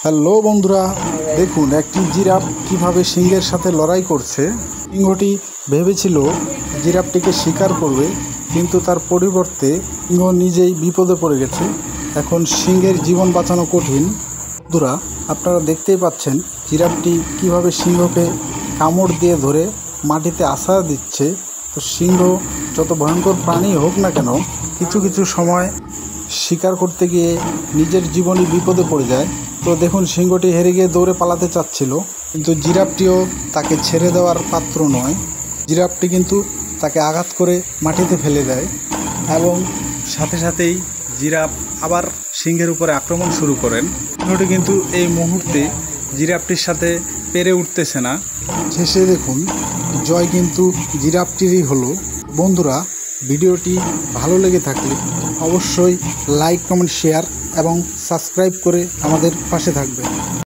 Hello বন্ধুরা, দেখুন একটি জিরাফ কিভাবে সিংহের সাথে লড়াই করছে। সিংহটি ভেবেছিল জিরাফটিকে শিকার করবে, কিন্তু তার পরিবর্তে সিংহ নিজেই বিপদে পড়ে গেছে। এখন সিংহের জীবন বাঁচানো কঠিন। বন্ধুরা, আপনারা দেখতেই পাচ্ছেন জিরাফটি কিভাবে সিংহকে কামড় দিয়ে ধরে মাটিতে আছাড় দিচ্ছে। তো সিংহ যত ভয়ঙ্কর প্রাণী হোক না কেন, কিছু কিছু সময় শিকার করতে গিয়ে নিজের জীবনই বিপদে পড়ে যায়। তো দেখুন, সিংহটি হেরে গিয়ে দৌড়ে পালাতে চাচ্ছিল, কিন্তু জিরাফটিও তাকে ছেড়ে দেওয়ার পাত্র নয়। জিরাফটি কিন্তু তাকে আঘাত করে মাটিতে ফেলে দেয় এবং সাথে সাথেই জিরাফ আবার সিংহের উপরে আক্রমণ শুরু করেন। সিংহটি কিন্তু এই মুহূর্তে জিরাফটির সাথে পেরে উঠতেছে না। শেষে দেখুন, জয় কিন্তু জিরাফটিরই হলো। বন্ধুরা, ভিডিওটি ভালো লেগে থাকলে অবশ্যই লাইক, কমেন্ট, শেয়ার এবং সাবস্ক্রাইব করে আমাদের পাশে থাকবেন।